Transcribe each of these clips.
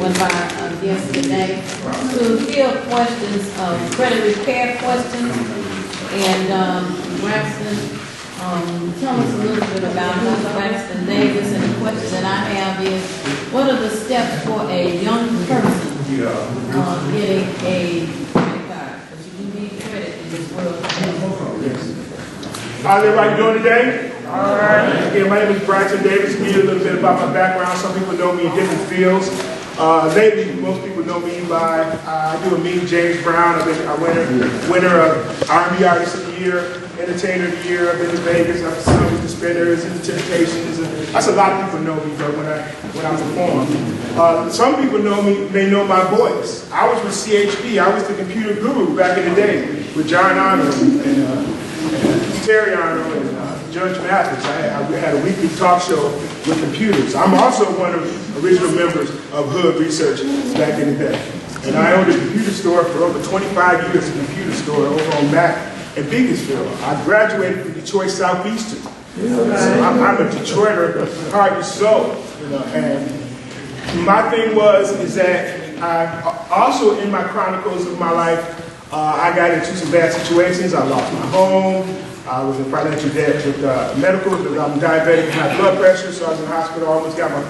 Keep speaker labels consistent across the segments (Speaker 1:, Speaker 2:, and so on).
Speaker 1: went by yesterday to field questions, credit repair questions. And Braxton, tell us a little bit about Braxton Davis. And the question that I have is, what are the steps for a young person getting a credit card? Because you do need credit in this world today.
Speaker 2: How's everybody doing today? All right. Again, my name is Braxton Davis. Give you a little bit about my background. Some people know me in different fields. Lately, most people know me by, I do a Meet James Brown. I've been a winner of R&B Artist of the Year, Entertainer of the Year. I've been to Vegas. I've sung with the Spinners and the Temptations. And that's a lot of people know me when I perform. Some people know me, they know my voice. I was with CHP. I was the computer guru back in the day with John Arnold and Terry Arnold and Judge Mathis. I had a weekly talk show with computers. I'm also one of the original members of Hood Research back in the day. And I owned a computer store for over 25 years, a computer store over on Mac in Beaconsfield. I graduated from Detroit Southeastern. So I'm a Detroiter, heart and soul. And my thing is that I also, in my chronicles of my life, I got into some bad situations. I lost my home. I was in financial debt with medical because I'm diabetic and high blood pressure, so I was in the hospital. I almost got my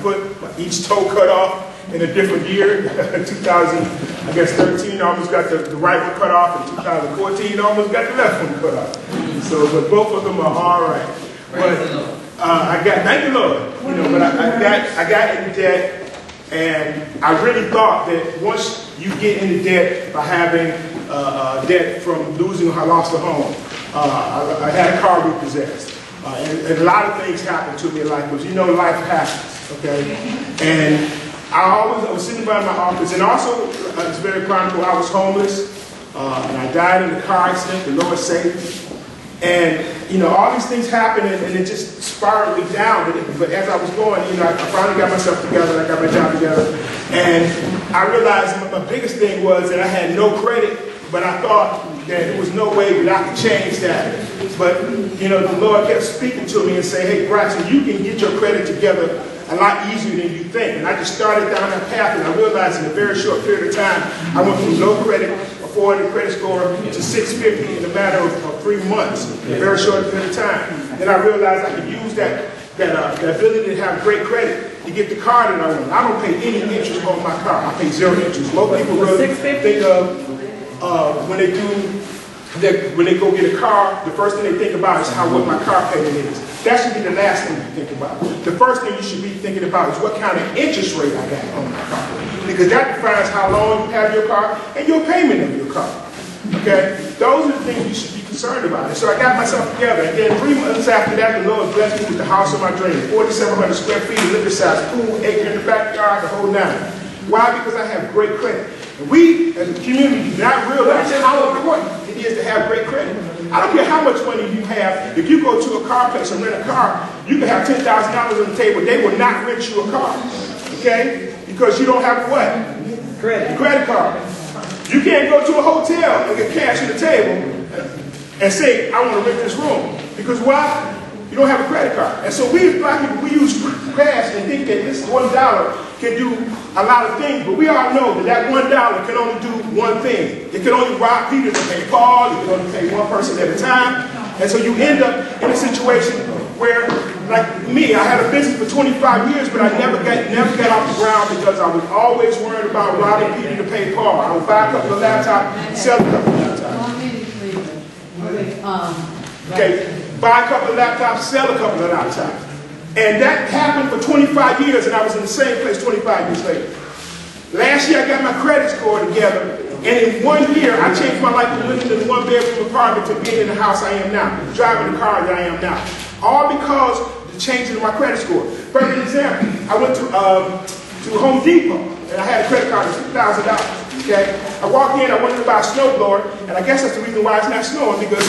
Speaker 2: each toe cut off in a different year. 2013, I almost got the right one cut off. In 2014, I almost got the left one cut off. So, but both of them are all right. But thank you, Lord. But I got into debt, and I really thought that once you get into debt by having debt from losing, I lost a home. I had a car repossessed. And a lot of things happened to me in life, because life happens, okay? And I was sitting by my office, and also, it's very chronicle, I was homeless, and I died in a car accident, the Lord saved me. And, all these things happened, and it just spiraled me down. But as I was going, I finally got myself together, I got my job together, and I realized my biggest thing was that I had no credit, but I thought that there was no way that I could change that. But, the Lord kept speaking to me and saying, hey, Braxton, you can get your credit together a lot easier than you think. And I just started down that path, and I realized in a very short period of time, I went from low credit, a 400 credit score, to 650 in a matter of 3 months, in a very short period of time. Then I realized I could use that ability to have great credit to get the car that I want. I don't pay any interest on my car. I pay 0 interest. Most people really think of when they go get a car, the first thing they think about is what my car payment is. That should be the last thing you think about. The first thing you should be thinking about is what kind of interest rate I got on my car. Because that defines how long you have your car and your payment of your car. Okay? Those are the things you should be concerned about. And so I got myself together. And then 3 months after that, the Lord blessed me with the house of my dreams. 4,700 square feet, living size, pool, acre in the backyard, the whole nine. Why? Because I have great credit. And we, as a community, do not realize how important it is to have great credit. I don't care how much money you have. If you go to a car place and rent a car, you can have $10,000 on the table. They will not rent you a car, okay? Because you don't have what? Credit. Credit card. You can't go to a hotel and get cash on the table and say, I want to rent this room. Because why? You don't have a credit card. And so we, black people, we use cash and think that this $1 can do a lot of things, but we all know that $1 can only do one thing. It can only rob Peter to pay Paul. It can only pay one person at a time. And so you end up in a situation where, like me, I had a business for 25 years, but I never got off the ground because I was always worried about robbing Peter to pay Paul. I would buy a couple of laptops, sell a couple of laptops. Okay, buy a couple of laptops, sell a couple of laptops. And that happened for 25 years, and I was in the same place 25 years later. Last year, I got my credit score together, and in 1 year, I changed my life from living in a one-bedroom apartment to being in the house I am now, driving the car that I am now. All because of the change in my credit score. For example, I went to Home Depot, and I had a credit card of $6,000. Okay, I walked in, I wanted to buy a snowblower, and I guess that's the reason why it's not snowing, because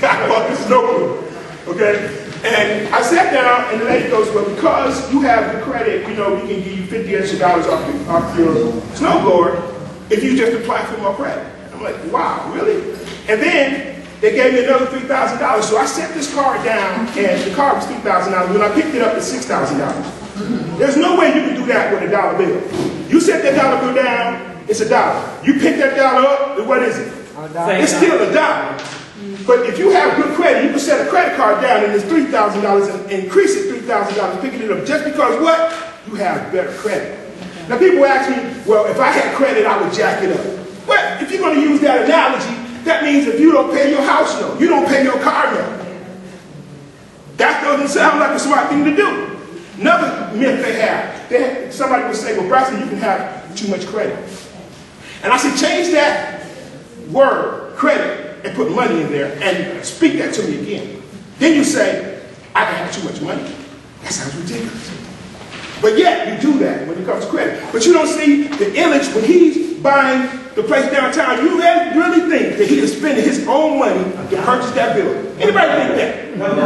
Speaker 2: I bought the snowblower. Okay. And I sat down, and the lady goes, well, because you have the credit, we can give you $50 extra off your snowblower if you just apply for more credit. I'm like, wow, really? And then they gave me another $3,000. So I set this car down, and the car was $3,000. When I picked it up, it's $6,000. There's no way you can do that with a dollar bill. You set that $10 bill down, it's $1. You pick that dollar up, what is it? It's still $1. But if you have good credit, you can set a credit card down and it's $3,000 and increase it $3,000, picking it up just because what? You have better credit. Now people ask me, well, if I had credit, I would jack it up. Well, if you're going to use that analogy, that means if you don't pay your house note, you don't pay your car note. That doesn't sound like a smart thing to do. Another myth they have, somebody would say, well, Braxton, you can have too much credit. And I said, change that word, credit, and put money in there and speak that to me again. Then you say, I can have too much money. That sounds ridiculous. But yet, you do that when it comes to credit. But you don't see the image when he's buying the place downtown. You really think that he is spending his own money to purchase that building. Anybody think that?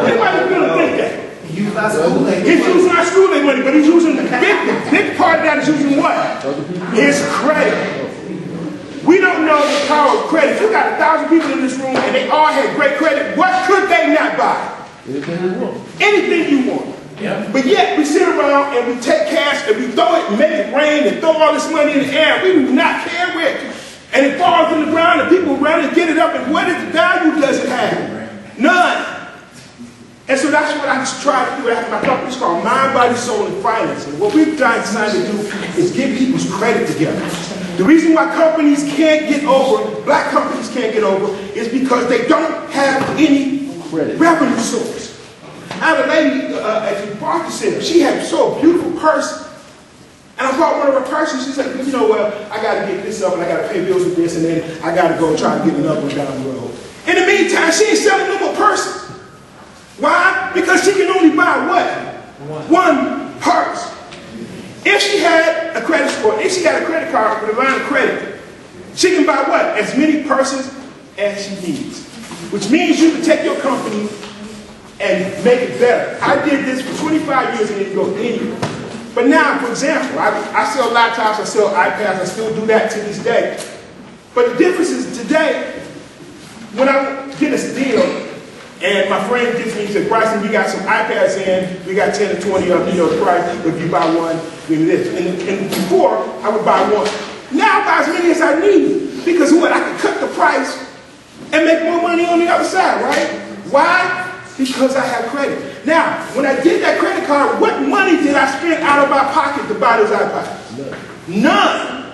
Speaker 2: Anybody really think that? He's using our school aid money, but he's using the big part of that is using what? His credit. We don't know the power of credit. If you got 1,000 people in this room and they all had great credit, what could they not buy? Anything you want. Yeah. But yet we sit around and we take cash and we throw it and make it rain and throw all this money in the air. We do not care where it, and it falls in the ground and people run and get it up, and what is the value does it have? None. And so that's what I just try to do after my company. It's called Mind, Body, Soul, and Finance. And what we've decided to do is get people's credit together. The reason why companies can't get over, black companies can't get over, is because they don't have any revenue source. I had a lady at the Barker Center. She had a beautiful purse. And I bought one of her purses. She said, you know, well, I got to get this up and I got to pay bills with this, and then I got to go try to get another one down the road. In the meantime, she ain't selling no more purses. Why? Because she can only buy what? One purse. If she had a credit score, if she got a credit card with a line of credit, she can buy what? As many purses as she needs. Which means you can take your company and make it better. I did this for 25 years and it didn't go anywhere. But now, for example, I sell laptops, I sell iPads, I still do that to this day. But the difference is today, when I get a deal, and my friend gives me, he said, Braxton, we got some iPads in, we got 10 or 20 of them, you know the price, if you buy one, give me this. And before, I would buy one. Now I buy as many as I need, because what, I can cut the price and make more money on the other side, right? Why? Because I have credit. Now, when I did that credit card, what money did I spend out of my pocket to buy those iPads? None.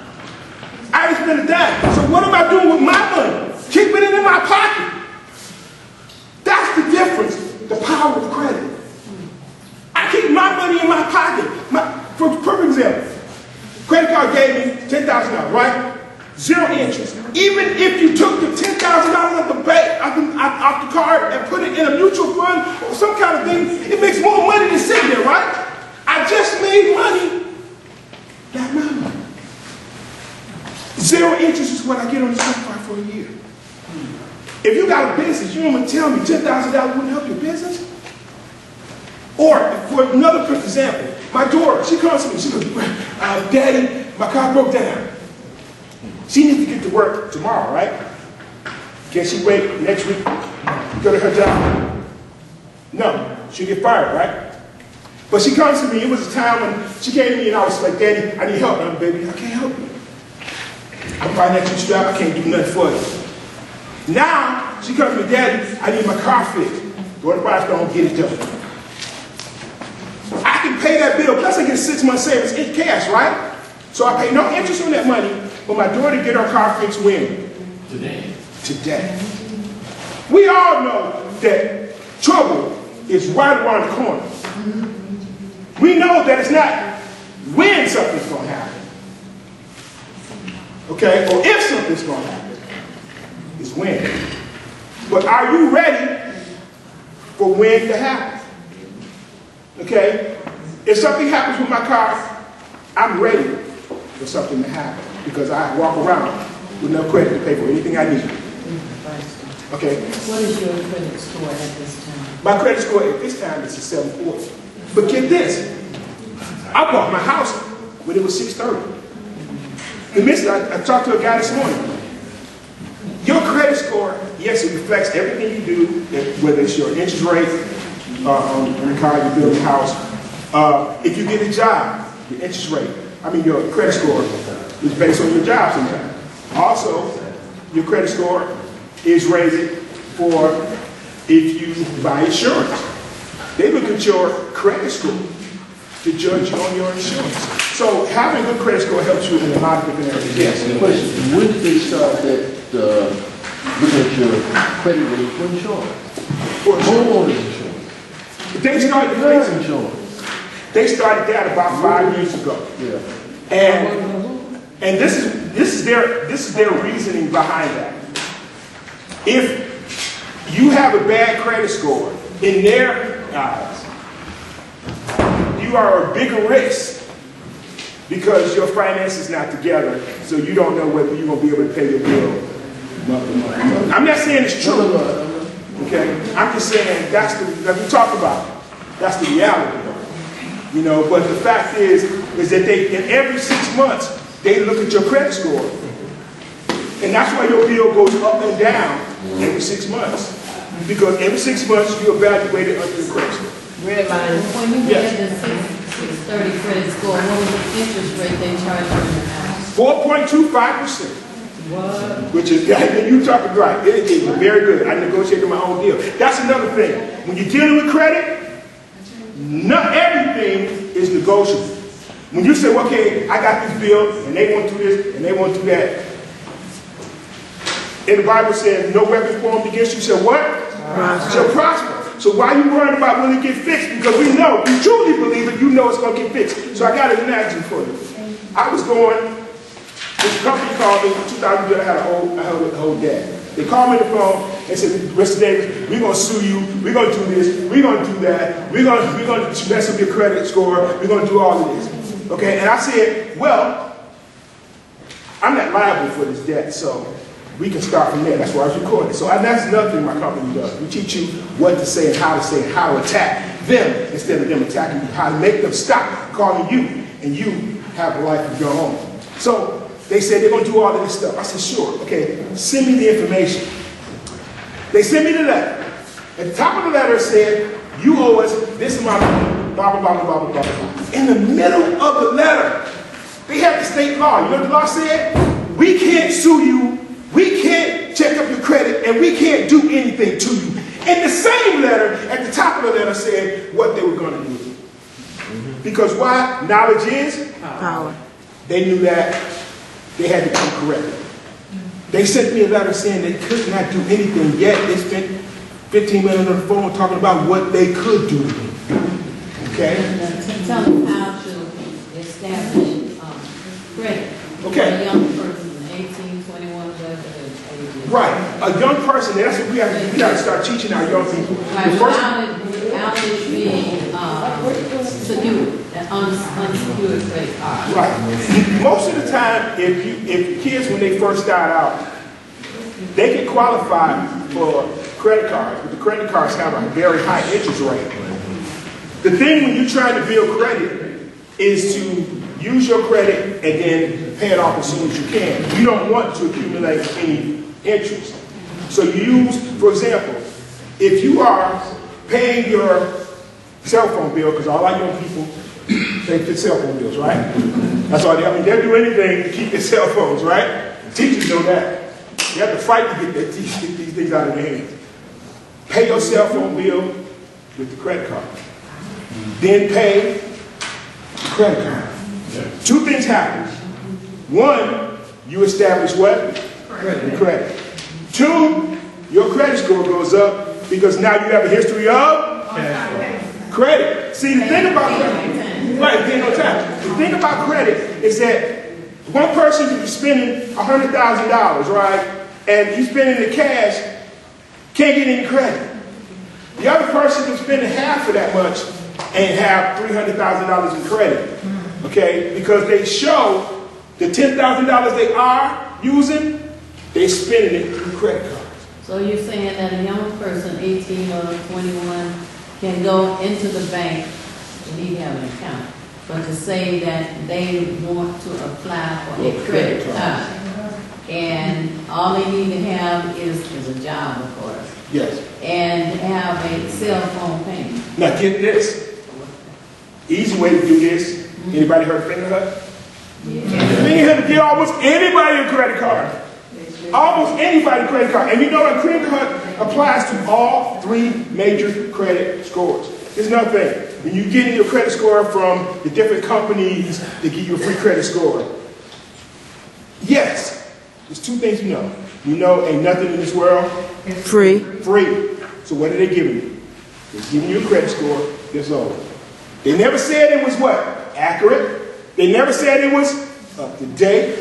Speaker 2: I didn't spend a dime. So what am I doing with my money? Keeping it in my pocket. That's the difference, the power of credit. I keep my money in my pocket. For perfect example, credit card gave me $10,000, right? 0 interest. Even if you took the $10,000 off the bank, off the card and put it in a mutual fund or some kind of thing, it makes more money than sitting there, right? I just made money. That money. 0 interest is what I get on the credit card for a year. If you got a business, you don't want to tell me $10,000 wouldn't help your business? Or, for another quick example, my daughter, she comes to me, she goes, Daddy, my car broke down. She needs to get to work tomorrow, right? Can she wait next week to go to her job? No, she'll get fired, right? But she comes to me, it was a time when she came to me and I was like, Daddy, I need help. I'm baby, I can't help you. I'm financially strapped, I can't do nothing for you. Now, she comes to me, Daddy, I need my car fixed. Go to Braxton, get it done. I can pay that bill, plus I get 6 months savings in cash, right? So I pay no interest on that money, but my daughter get her car fixed when? Today. We all know that trouble is right around the corner. We know that it's not when something's going to happen. Okay? Or if something's going to happen. It's when. But are you ready for when to happen? Okay? If something happens with my car, I'm ready for something to happen because I walk around with enough credit to pay for anything I need. Okay?
Speaker 1: What is your credit score at this time?
Speaker 2: My credit score at this time is a 740. But get this. I bought my house when it was 630. I talked to a guy this morning. Your credit score, yes, it reflects everything you do, whether it's your interest rate, on the car, you build a house. If you get a job, your interest rate, your credit score It's based on your job sometimes. Also, your credit score is rated for if you buy insurance. They look at your credit score to judge you on your insurance. So having a good credit score helps you in a lot of different areas. Yes.
Speaker 3: Question: when did they start that looking at your credit rating for insurance?
Speaker 2: For
Speaker 3: Homeowners insurance.
Speaker 2: They started that about 5 years ago.
Speaker 3: Yeah.
Speaker 2: And this is their reasoning behind that. If you have a bad credit score, in their eyes, you are a bigger risk because your finances is not together, so you don't know whether you're going to be able to pay your bill month to month. I'm not saying it's true, okay? I'm just saying like we talked about, that's the reality. You know, but the fact is that in every 6 months, they look at your credit score. And that's why your bill goes up and down every 6 months. Because every 6 months, you evaluate it under the credit score.
Speaker 1: When you had the 630 credit score, what was the interest rate they charged you now?
Speaker 2: 4.25%. What? Which is, you talking right. It is very good. I negotiated my own deal. That's another thing. When you're dealing with credit, not everything is negotiable. When you say, okay, I got this bill, and they want to do this, and they want to do that. And the Bible says, no weapon formed against you shall what? Shall prosper. So why are you worrying about when it get fixed? Because we know, you truly believe it, you know it's going to get fixed. So I got an analogy for you. I was going, this company called me, 2000, I had an old dad. They called me on the phone and said, Mr. Davis, we're going to sue you, we're going to do this, we're going to do that, we're going to mess up your credit score, we're going to do all of this. Okay, and I said, well, I'm not liable for this debt, so we can start from there. That's why I was recording. So that's another thing my company does. We teach you what to say and how to say and how to attack them instead of them attacking you, how to make them stop calling you, and you have a life of your own. So they said they're going to do all of this stuff. I said, sure. Okay, send me the information. They sent me the letter. At the top of the letter it said, you owe us this amount of money, blah, blah, blah, blah, blah, blah, blah. In the middle of the letter, they have the state law. You know what the law said? We can't sue you, we can't check up your credit, and we can't do anything to you. And the same letter, at the top of the letter, said what they were going to do. Because why? Knowledge is power. They knew that. They had to come correct. They sent me a letter saying they could not do anything yet. They spent 15 minutes on the phone talking about what they could do. Okay?
Speaker 1: Tell them how to establish credit.
Speaker 2: Okay.
Speaker 1: For a young person, 18, 21, whatever age.
Speaker 2: Right. A young person, that's what we have to do. We got to start teaching our young people.
Speaker 1: Right, without it being secured, an unsecured credit card.
Speaker 2: Right. Most of the time, if kids, when they first start out, they can qualify for credit cards, but the credit cards have a very high interest rate. The thing when you're trying to build credit is to use your credit and then pay it off as soon as you can. You don't want to accumulate any interest. So you use, for example, if you are paying your cell phone bill, because all our young people pay for cell phone bills, right? That's all they'll do anything to keep their cell phones, right? Teachers know that. You have to fight to get these things out of their hands. Pay your cell phone bill with the credit card. Then pay the credit card. Two things happen. One, you establish what? Credit. Two, your credit score goes up because now you have a history of credit. See, the thing about credit, right, paying on time. The thing about credit is that one person can be spending $100,000, right, and he's spending the cash, can't get any credit. The other person can spend half of that much and have $300,000 in credit, okay, because they show the $10,000 they are using, they're spending it through credit cards.
Speaker 1: So you're saying that a young person, 18 or 21, can go into the bank and he have an account, but to say that they want to apply for a credit card, and all they need to have is a job, of course.
Speaker 2: Yes.
Speaker 1: And have a cell phone payment.
Speaker 2: Now get this. Easy way to do this. Anybody heard of Finger Hut?
Speaker 1: Yeah.
Speaker 2: Finger Hut will give almost anybody a credit card. Almost anybody a credit card. And you know a credit card applies to all 3 major credit scores. Here's another thing. When you're getting your credit score from the different companies that give you a free credit score, yes, there's 2 things you know. You know ain't nothing in this world
Speaker 4: Free.
Speaker 2: free. So what are they giving you? They're giving you a credit score that's old. They never said it was what? Accurate. They never said it was up to date.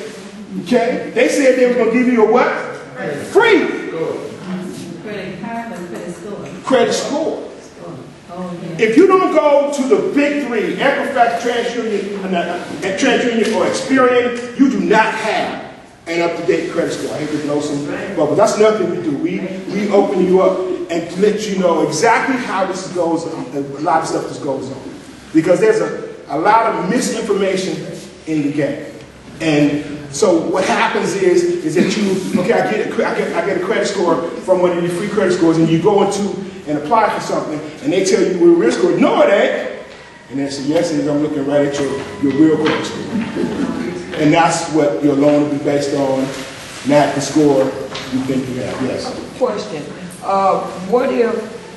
Speaker 2: Okay? They said they were going to give you a what? Free.
Speaker 1: Credit card or credit score?
Speaker 2: Credit score.
Speaker 1: Oh, yeah.
Speaker 2: If you don't go to the big 3, Equifax, TransUnion, or Experian, you do not have an up-to-date credit score. I hate to blow some bubble. That's another thing we do. We open you up and let you know exactly how this goes on, a lot of stuff this goes on. Because there's a lot of misinformation in the game. And so what happens is that you, okay, I get a credit score from one of your free credit scores, and you go into and apply for something, and they tell you your real score. No, it ain't. And they say, yes, it is. I'm looking right at your real credit score. And that's what your loan will be based on, not the score you think you have. Yes.
Speaker 5: Question. What if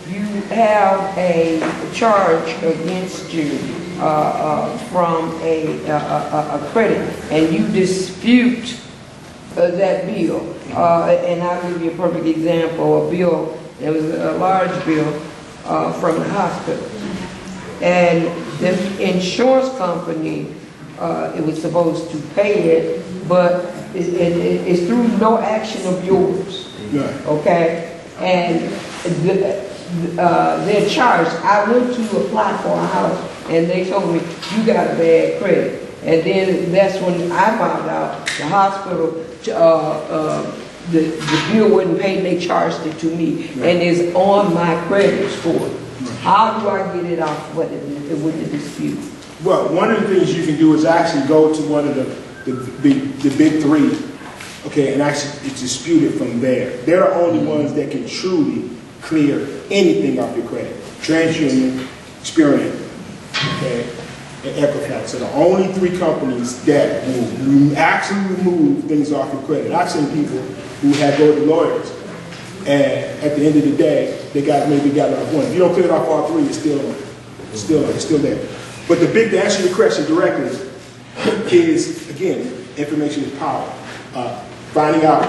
Speaker 5: you have a charge against you from a credit and you dispute that bill? And I'll give you a perfect example. A bill, it was a large bill from the hospital. And the insurance company, it was supposed to pay it, but it's through no action of yours.
Speaker 2: Yeah.
Speaker 5: Okay? And they're charged. I went to apply for a house, and they told me, you got a bad credit. And then that's when I found out the hospital, the bill wasn't paid, and they charged it to me, and it's on my credit score. How do I get it off with the dispute?
Speaker 2: Well, one of the things you can do is actually go to one of the big 3, okay, and actually dispute it from there. They're the only ones that can truly clear anything off your credit. TransUnion, Experian, okay, and Equifax are the only 3 companies that will actually remove things off your credit. I've seen people who had go to lawyers, and at the end of the day, they maybe got like 1. If you don't clear it off all 3, it's still there. But to answer your question directly is, again, information is power. Finding out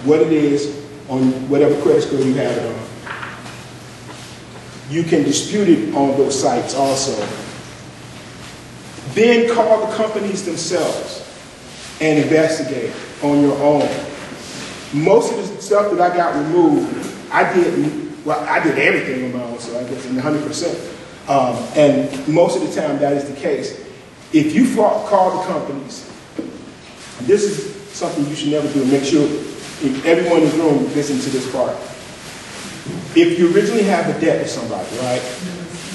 Speaker 2: what it is on whatever credit score you have it on. You can dispute it on those sites also. Then call the companies themselves and investigate on your own. Most of the stuff that I got removed, I did everything on my own, so I guess 100%. And most of the time that is the case. If you call the companies, this is something you should never do. Make sure everyone in the room listen to this part. If you originally have a debt with somebody, right,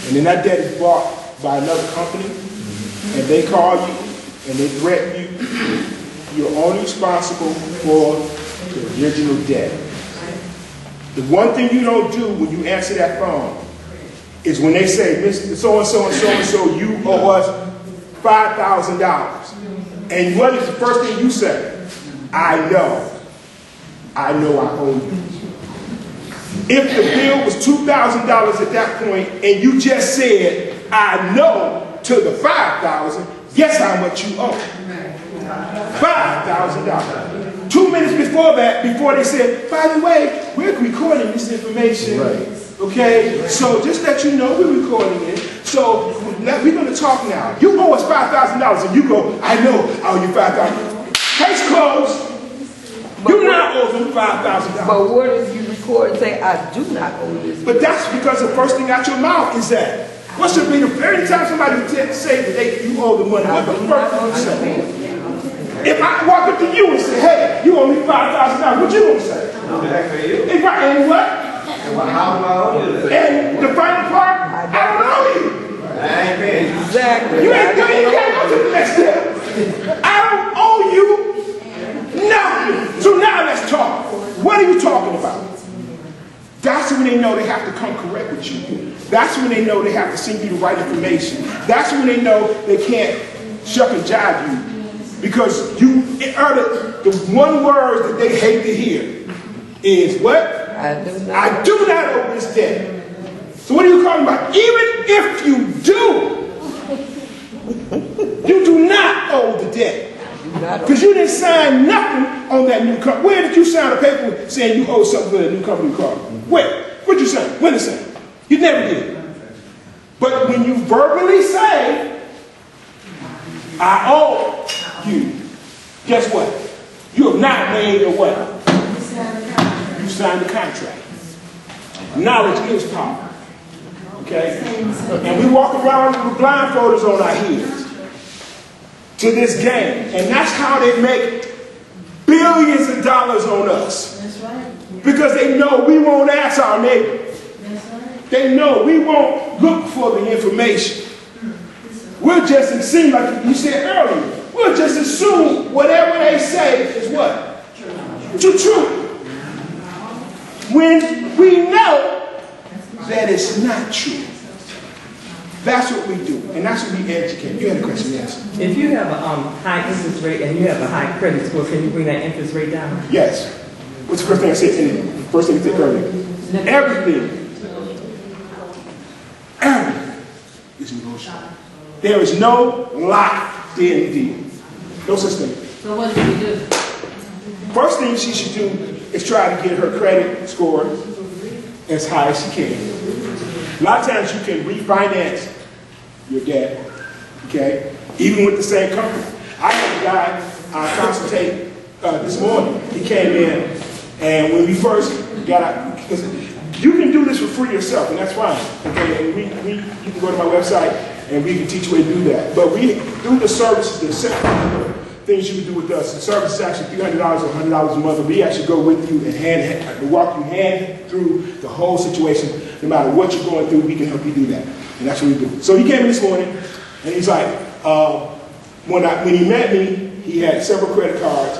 Speaker 2: and then that debt is bought by another company, and they call you and they threaten you, you're only responsible for the original debt. The one thing you don't do when you answer that phone is when they say, Mr. So-and-so and so-and-so, you owe us $5,000. And what is the first thing you say? I know I owe you. If the bill was $2,000 at that point and you just said, I know to the $5,000, guess how much you owe? $5,000. 2 minutes before that, before they said, by the way, we're recording this information.
Speaker 3: Right.
Speaker 2: Okay, so just let you know we're recording it. So we're going to talk now. You owe us $5,000, and you go, I know I owe you $5,000. Case closed. You now owe them $5,000.
Speaker 5: But what if you record and say, I do not owe this?
Speaker 2: But that's because the first thing out your mouth is that. What should be the very time somebody would say that you owe the money? What the first thing you say? If I walk up to you and say, hey, you owe me $5,000, what you gonna say? And what? And the final part, I don't know you.
Speaker 5: Exactly.
Speaker 2: You can't go to the next step. I don't owe you nothing. So now let's talk. What are you talking about? That's when they know they have to come correct with you. That's when they know they have to send you the right information. That's when they know they can't shuck and jive you. Because you uttered the one word that they hate to hear is what?
Speaker 5: I do not.
Speaker 2: I do not owe this debt. So what are you talking about? Even if you do not owe the debt. Because you didn't sign nothing on that new company. Where did you sign a paper saying you owe something for that new company car? Where? What did you sign? When did you sign? You never did. But when you verbally say, I owe you, guess what? You have not made a what? You signed the contract. Knowledge is power. Okay? And we walk around with blindfolders on our heads to this game. And that's how they make billions of dollars on us.
Speaker 1: That's right.
Speaker 2: Because they know we won't ask our neighbor.
Speaker 1: That's right.
Speaker 2: They know we won't look for the information. We'll just assume, like you said earlier, we'll just assume whatever they say is what? True. When we know that it's not true. That's what we do, and that's what we educate. You had a question, yes?
Speaker 4: If you have a high interest rate and you have a high credit score, can you bring that interest rate down?
Speaker 2: Yes. What's the first thing I said? First thing I said earlier. Everything is negotiable. There is no locked-in deal. No such thing.
Speaker 1: So what do we do?
Speaker 2: First thing she should do is try to get her credit score as high as she can. A lot of times you can refinance your debt, okay, even with the same company. I had a guy consultate this morning. He came in, and when we first got out, because you can do this for free yourself, and that's fine, okay, and you can go to my website, and we can teach you a way to do that. But we do the services, the simple things you can do with us. The service is actually $300 or $100 a month, and we actually go with you and walk you hand through the whole situation. No matter what you're going through, we can help you do that. And that's what we do. So he came in this morning, and he's like, when he met me, he had several credit cards,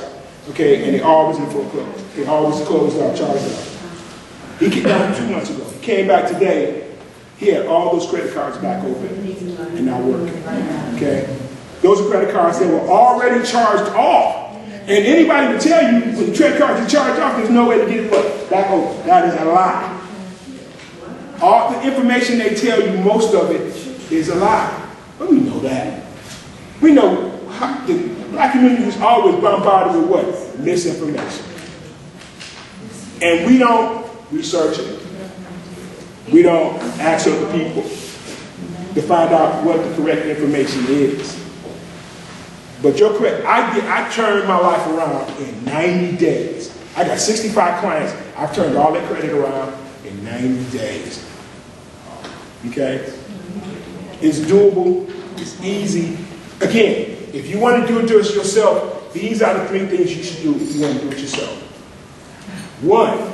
Speaker 2: okay, and they always in foreclosed. They always closed out, charged out. He came down 2 months ago. He came back today. He had all those credit cards back open and not working, okay? Those are credit cards that were already charged off. And anybody can tell you when the credit cards are charged off, there's no way to get it back open. That is a lie. All the information they tell you, most of it is a lie. But we know that. We know the black community is always bombarded with what? Misinformation. And we don't research it. We don't ask other people to find out what the correct information is. But your credit, I turned my life around in 90 days. I got 65 clients. I've turned all their credit around in 90 days. Okay? It's doable. It's easy. Again, if you want to do it yourself, these are the 3 things you should do if you want to do it yourself. 1,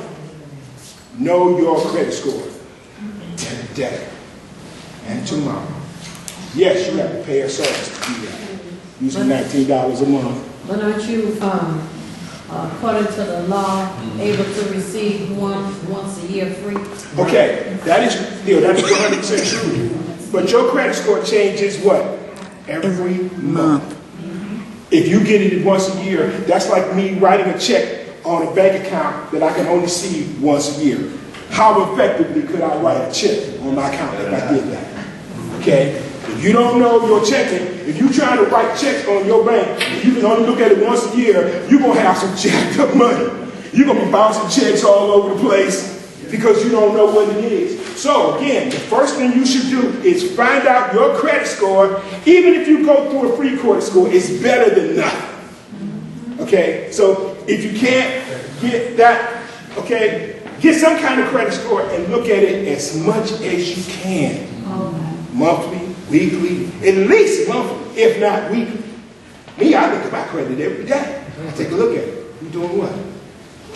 Speaker 2: know your credit score today and tomorrow. Yes, you have to pay a service to do that. Using $19 a month.
Speaker 1: But aren't you, according to the law, able to receive once a year free?
Speaker 2: Okay, that is 100% true. But your credit score changes what? Every month. If you get it once a year, that's like me writing a check on a bank account that I can only see once a year. How effectively could I write a check on my account if I did that? Okay? If you don't know your checking, if you're trying to write checks on your bank, and you can only look at it once a year, you're going to have some jacked up money. You're going to be bouncing checks all over the place because you don't know what it is. So again, the first thing you should do is find out your credit score. Even if you go through a free credit score, it's better than nothing. Okay? So if you can't get that, okay, get some kind of credit score and look at it as much as you can. Monthly, weekly, at least monthly, if not weekly. Me, I think about credit every day. I take a look at it. You're doing what?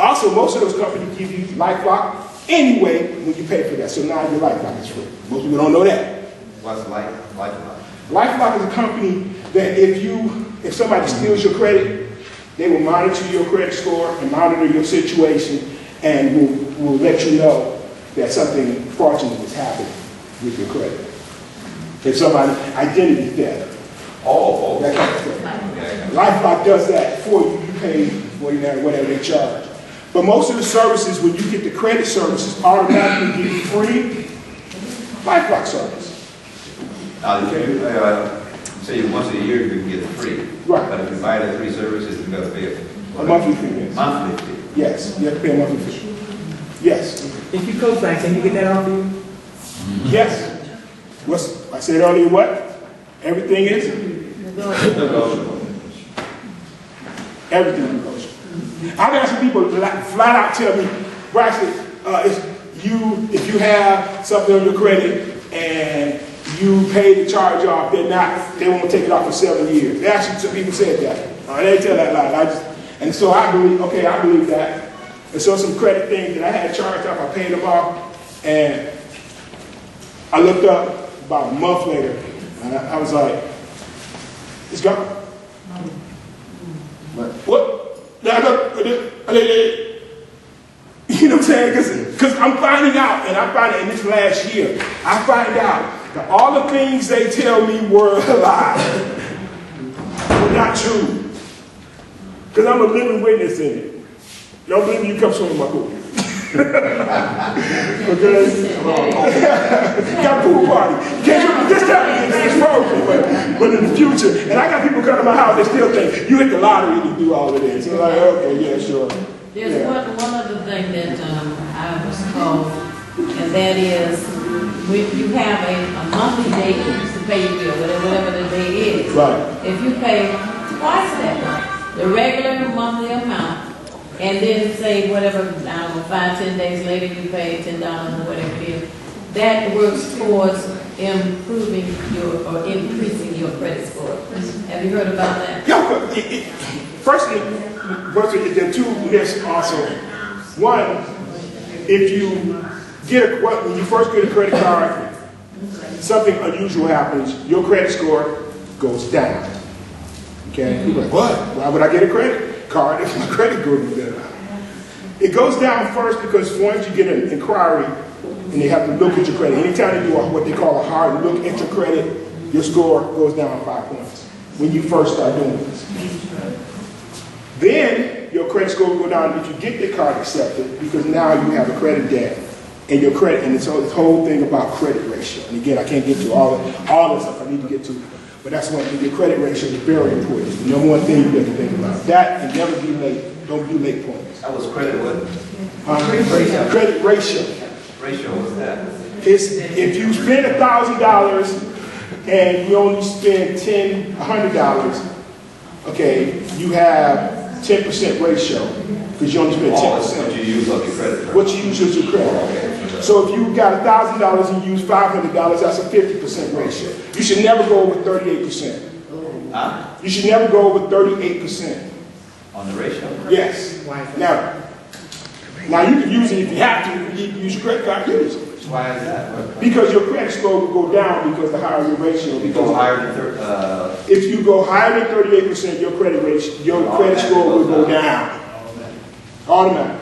Speaker 2: Also, most of those companies give you LifeLock anyway when you pay for that. So now your LifeLock is free. Most people don't know that.
Speaker 6: What's LifeLock?
Speaker 2: LifeLock is a company that if somebody steals your credit, they will monitor your credit score and monitor your situation and will let you know that something fraudulent is happening with your credit. If somebody identity theft.
Speaker 6: Oh,
Speaker 2: That kind of thing.
Speaker 6: okay.
Speaker 2: LifeLock does that for you. You pay $49, whatever they charge. But most of the services, when you get the credit services, automatically give you free LifeLock service.
Speaker 6: Now, if you, say once a year, you can get it free.
Speaker 2: Right.
Speaker 6: But if you buy the 3 services, you got to pay
Speaker 2: A monthly fee, yes.
Speaker 6: monthly fee.
Speaker 2: Yes, you have to pay a monthly fee. Yes.
Speaker 4: If you co-sign, can you get that off you?
Speaker 2: Yes. I said earlier what? Everything is? Everything is negotiable. I've had some people flat out tell me, Braxton, if you have something on your credit and you pay the charge off, they won't take it off for 7 years. They actually, some people said that. They tell that lie. And so I believe that. And so some credit things that I had charged off, I paid them off, and I looked up about a month later, and I was like, it's gone. What? You know what I'm saying? Because I'm finding out, and I find it in this last year, I find out that all the things they tell me were a lie, were not true. Because I'm a living witness in it. Don't believe me, you come swim in my pool. Because got a pool party. This time it's frozen, but in the future, and I got people come to my house, they still think you hit the lottery and you do all of this. So I'm like, okay, yeah, sure.
Speaker 1: There's one other thing that I was told, and that is when you have a monthly date to pay your bill, whatever the date is.
Speaker 2: Right.
Speaker 1: If you pay twice that much, the regular monthly amount, and then say whatever, I don't know, 5-10 days later you pay $10 or whatever it is, that works towards improving or increasing your credit score. Have you heard about that?
Speaker 2: Yeah, first, there are two myths also. One, if you when you first get a credit card, something unusual happens, your credit score goes down. Okay? People are like, what? Why would I get a credit card if my credit goes down? It goes down first because once you get an inquiry and they have to look at your credit, anytime they do what they call a hard look at your credit, your score goes down 5 points when you first start doing this. Then your credit score will go down if you get the card accepted, because now you have a credit debt and your credit, and so this whole thing about credit ratio. And again, I can't get to all the stuff I need to get to, but that's one thing. Your credit ratio is very important. The number one thing you have to think about. That and never be late. Don't be late points.
Speaker 6: That was credit what?
Speaker 2: Credit ratio.
Speaker 6: Ratio was that?
Speaker 2: It's if you spend $1,000 and you only spend $100, okay, you have 10% ratio because you only spend 10%.
Speaker 6: What you use of your credit card.
Speaker 2: What you use as your credit. So if you got $1,000 and you use $500, that's a 50% ratio. You should never go over 38%.
Speaker 6: Huh?
Speaker 2: You should never go over 38%.
Speaker 6: On the ratio?
Speaker 2: Yes. Now you can use it if you have to. You need to use your credit card, use it.
Speaker 6: Why is that?
Speaker 2: Because your credit score will go down because the higher your ratio.
Speaker 6: You go higher than
Speaker 2: if you go higher than 38%, your credit ratio, your credit score will go down. Automatic.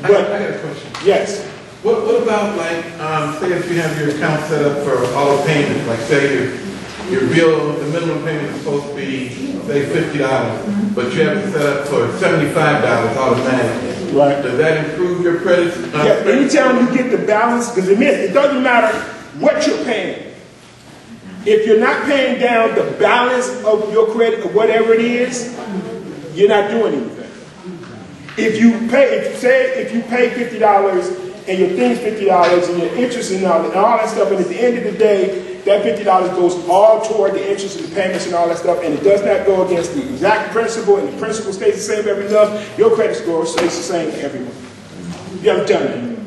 Speaker 7: I got a question.
Speaker 2: Yes.
Speaker 7: What about like, say if you have your account set up for auto payments, like say your bill, the minimum payment is supposed to be, say $50, but you have it set up for $75 automatically.
Speaker 2: Right.
Speaker 7: Does that improve your credit?
Speaker 2: Yeah, anytime you get the balance, because it doesn't matter what you're paying. If you're not paying down the balance of your credit or whatever it is, you're not doing anything. If you pay $50 and your thing's $50 and your interest and all that stuff, and at the end of the day, that $50 goes all toward the interest and the payments and all that stuff, and it does not go against the exact principal, and the principal stays the same every month, your credit score stays the same every month. Yeah, I'm telling you.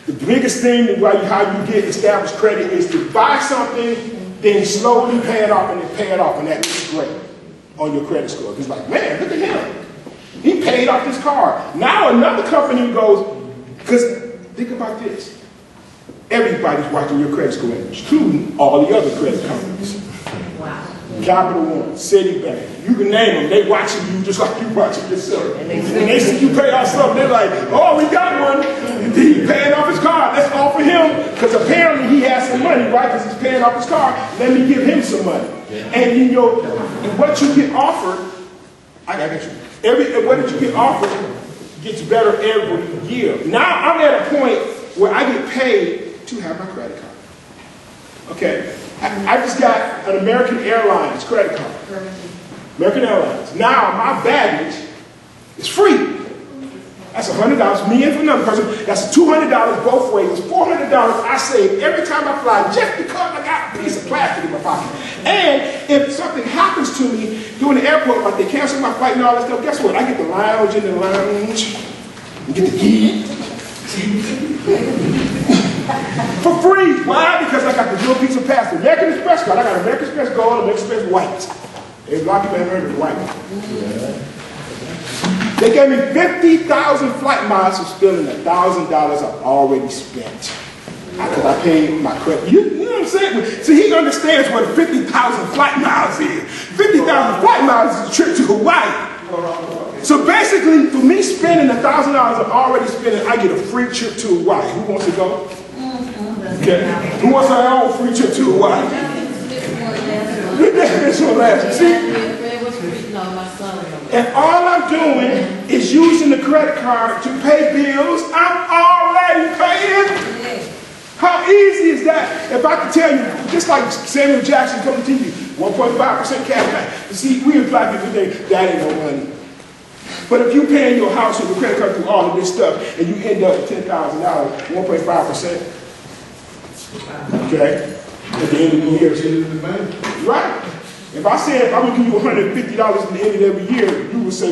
Speaker 2: The biggest thing how you get established credit is to buy something, then slowly pay it off, and then pay it off, and that looks great on your credit score. It's like, man, look at him. He paid off this car. Now another company goes, because think about this. Everybody's watching your credit score, including all the other credit companies.
Speaker 1: Wow.
Speaker 2: Capital One, Citibank, You can name them. They watching you just like you watching yourself.
Speaker 5: And
Speaker 2: And
Speaker 5: they
Speaker 2: they see you pay off something, they're like, oh, we got one. He's paying off his car. Let's offer him, because apparently he has some money, right? Because he's paying off his car. Let me give him some money. And you know, and what you get offered, I got you. What did you get offered gets better every year. Now I'm at a point where I get paid to have my credit card. Okay, I just got an American Airlines credit card. American Airlines. Now my baggage is free. That's $100, me and for another person. That's $200 both ways. It's $400 I save every time I fly just because I got a piece of plastic in my pocket. And if something happens to me during the airport, like they cancel my flight and all that stuff, guess what? I get the lounge in the lounge and get to eat. For free. Why? Because I got the little piece of plastic. American Express card. I got American Express Gold, American Express White. They block you American White. They gave me 50,000 flight miles for spending $1,000 I've already spent. Because I paid my credit. You know what I'm saying? See, he understands what 50,000 flight miles is. 50,000 flight miles is a trip to Hawaii. So basically, for me spending $1,000 I've already spent, I get a free trip to Hawaii. Who wants to go? Okay. Who wants their own free trip to Hawaii? This one last. See? And all I'm doing is using the credit card to pay bills I'm already paying. How easy is that? If I could tell you, just like Samuel Jackson coming to you, 1.5% cash back. You see, we in black people today, that ain't no money. But if you paying your house with a credit card through all of this stuff, and you end up with $10,000, 1.5%, okay, at the end of the year. Right. If I said if I'm going to give you $150 at the end of every year, you would say,